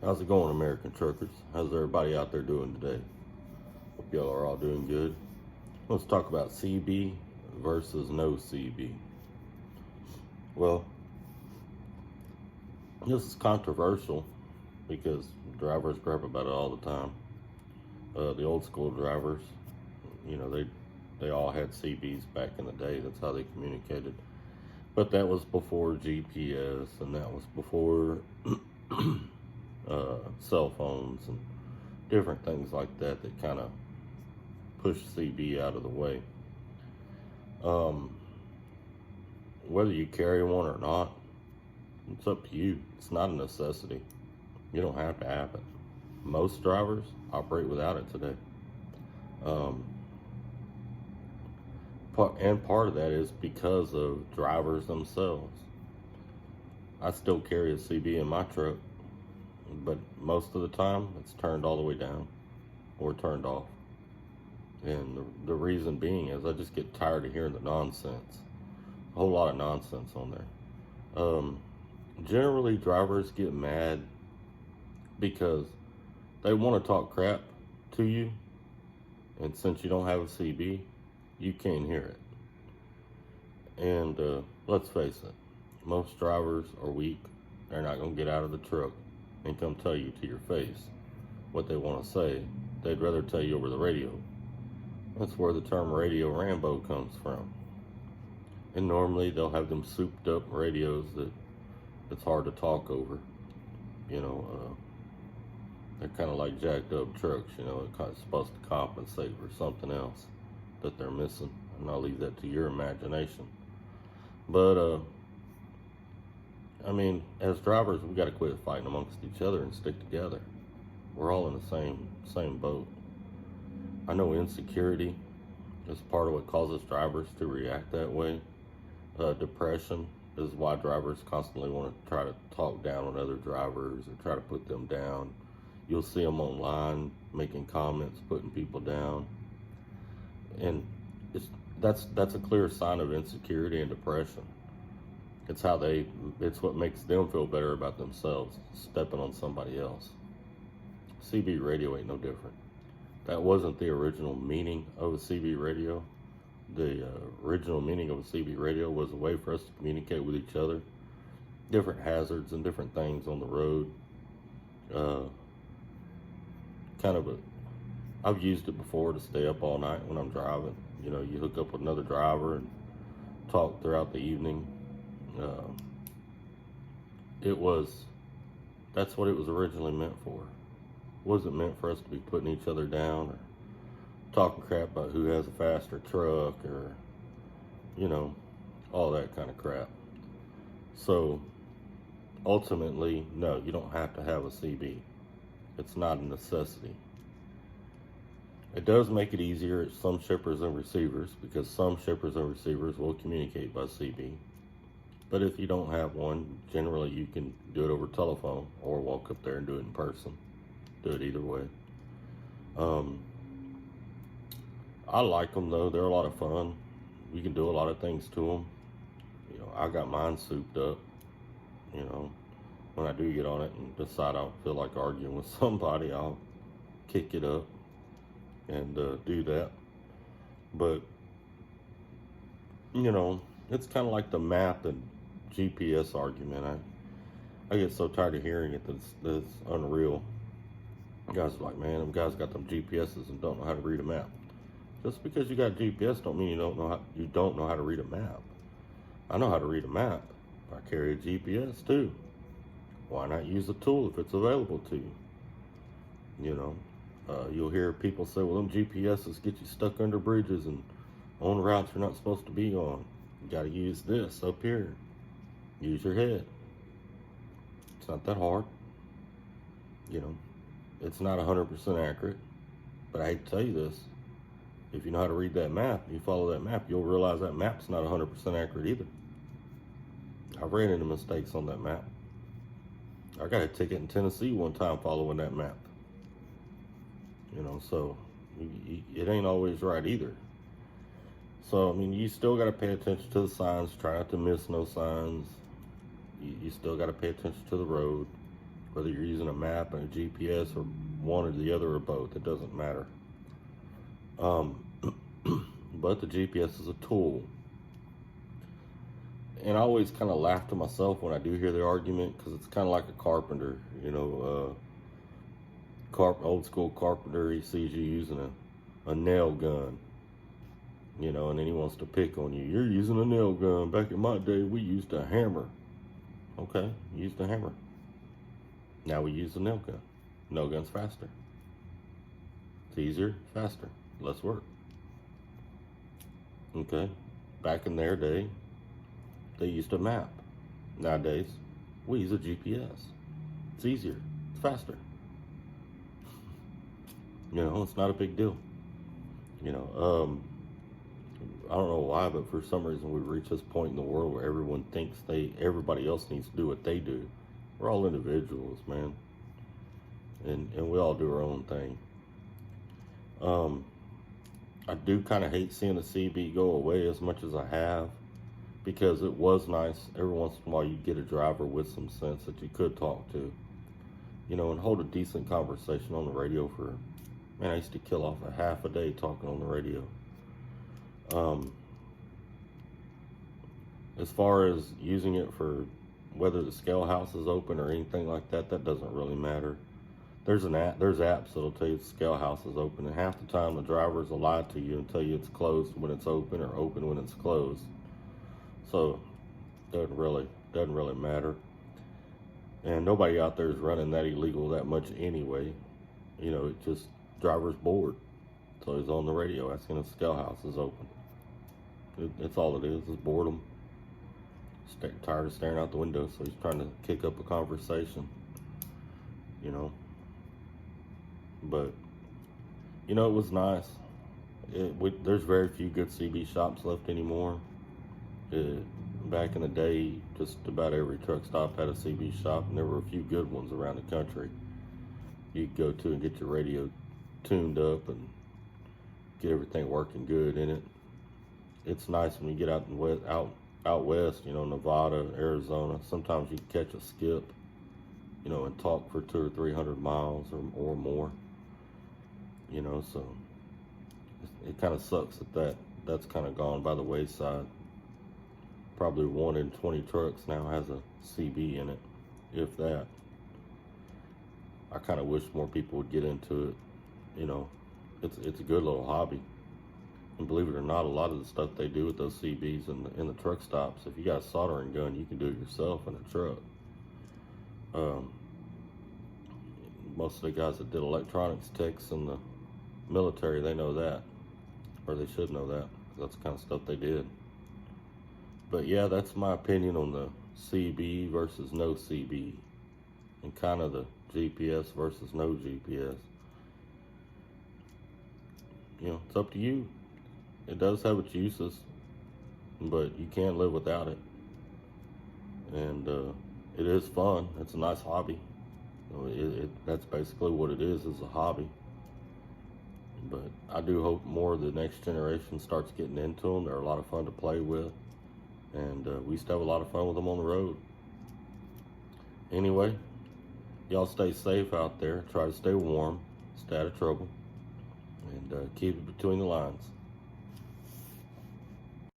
How's it going, American truckers? How's everybody out there doing today? Hope y'all are all doing good. Let's talk about CB versus no CB. Well, this is controversial because drivers gripe about it all the time. The old school drivers, they all had CBs back in the day. That's how they communicated. But that was before GPS, and that was before cell phones and different things like that kind of pushed CB out of the way. Whether you carry one or not, it's up to you. It's not a necessity. You don't have to have it. Most drivers operate without it today. Part of that is because of drivers themselves. I still carry a CB in my truck, but most of the time it's turned all the way down or turned off. And the reason being is I just get tired of hearing the nonsense. A whole lot of nonsense on there. Generally, drivers get mad because they want to talk crap to you, and since you don't have a CB, you can't hear it. And let's face it, most drivers are weak. They're not going to get out of the truck and come tell you to your face what they want to say. They'd rather tell you over the radio. That's where the term Radio Rambo comes from. And normally they'll have them souped up radios that it's hard to talk over. They're kind of like jacked up trucks, it's supposed to compensate for something else that they're missing. And I'll leave that to your imagination. But, as drivers, we got to quit fighting amongst each other and stick together. We're all in the same boat. I know insecurity is part of what causes drivers to react that way. Depression is why drivers constantly want to try to talk down on other drivers or try to put them down. You'll see them online making comments, putting people down. And that's a clear sign of insecurity and depression. It's what makes them feel better about themselves, stepping on somebody else. CB radio ain't no different. That wasn't the original meaning of a CB radio. The original meaning of a CB radio was a way for us to communicate with each other, different hazards and different things on the road. I've used it before to stay up all night when I'm driving. You hook up with another driver and talk throughout the evening. That's what it was originally meant for. It wasn't meant for us to be putting each other down or talking crap about who has a faster truck or, all that kind of crap. So ultimately, no, you don't have to have a CB. It's not a necessity. It does make it easier at some shippers and receivers because some shippers and receivers will communicate by CB. But if you don't have one, generally you can do it over telephone or walk up there and do it in person. Do it either way. I like them though. They're a lot of fun. You can do a lot of things to them. I got mine souped up. When I do get on it and decide I feel like arguing with somebody, I'll kick it up and do that. But, it's kind of like the map and GPS argument. I get so tired of hearing it that it's unreal. Guys are like, man, them guys got them GPSs and don't know how to read a map. Just because you got GPS don't mean you don't know how to read a map. I know how to read a map. I carry a GPS too. Why not use a tool if it's available to you? You'll hear people say, well, them GPSs get you stuck under bridges and on routes you're not supposed to be on. You got to use this up here. Use your head. It's not that hard. It's not 100% accurate. But I hate to tell you this. If you know how to read that map, you follow that map, you'll realize that map's not 100% accurate either. I've ran into mistakes on that map. I got a ticket in Tennessee one time following that map. So it ain't always right either. So, you still got to pay attention to the signs, try not to miss no signs. You still got to pay attention to the road. whether you're using a map and a GPS or one or the other or both, it doesn't matter. But the GPS is a tool. And I always kind of laugh to myself when I do hear the argument, because it's kind of like a carpenter, old school carpenter. He sees you using a nail gun, and then he wants to pick on you. You're using a nail gun. Back in my day, we used a hammer. Okay, you used a hammer. Now we use a nail gun. Nail gun's faster. It's easier, faster, less work. Okay, back in their day, they used a map. Nowadays, we use a GPS. It's easier, it's faster. It's not a big deal. I don't know why, but for some reason we reach this point in the world where everyone thinks everybody else needs to do what they do. We're all individuals, man. And we all do our own thing. I do kind of hate seeing the CB go away as much as I have, because it was nice. Every once in a while you'd get a driver with some sense that you could talk to, and hold a decent conversation on the radio for, man, I used to kill off a half a day talking on the radio. As far as using it for whether the scale house is open or anything like that, that doesn't really matter. There's apps that'll tell you the scale house is open, and half the time the drivers will lie to you and tell you it's closed when it's open or open when it's closed. So doesn't really matter. And nobody out there is running that illegal that much anyway. It just, driver's bored, so he's on the radio asking if the scale house is open. It's all it is boredom. Tired of staring out the window, so he's trying to kick up a conversation. But it was nice. There's very few good CB shops left anymore. Back in the day, just about every truck stop had a CB shop, and there were a few good ones around the country you could go to and get your radio tuned up and get everything working good in it. It's nice when you get out west, Nevada, Arizona. Sometimes you can catch a skip, and talk for 200 or 300 miles or more. So it kind of sucks that's kind of gone by the wayside. Probably 1 in 20 trucks now has a CB in it, if that. I kind of wish more people would get into it. It's a good little hobby. And believe it or not, a lot of the stuff they do with those CBs in the truck stops, if you got a soldering gun, you can do it yourself in a truck. Most of the guys that did electronics techs in the military, they know that, or they should know that, because that's the kind of stuff they did. But yeah, that's my opinion on the CB versus no CB, and kind of the GPS versus no GPS. It's up to you. It does have its uses, but you can't live without it. And it is fun. It's a nice hobby. That's basically what it is a hobby. But I do hope more of the next generation starts getting into them. They're a lot of fun to play with. And we used to have a lot of fun with them on the road. Anyway, y'all stay safe out there. Try to stay warm. Stay out of trouble. And keep it between the lines.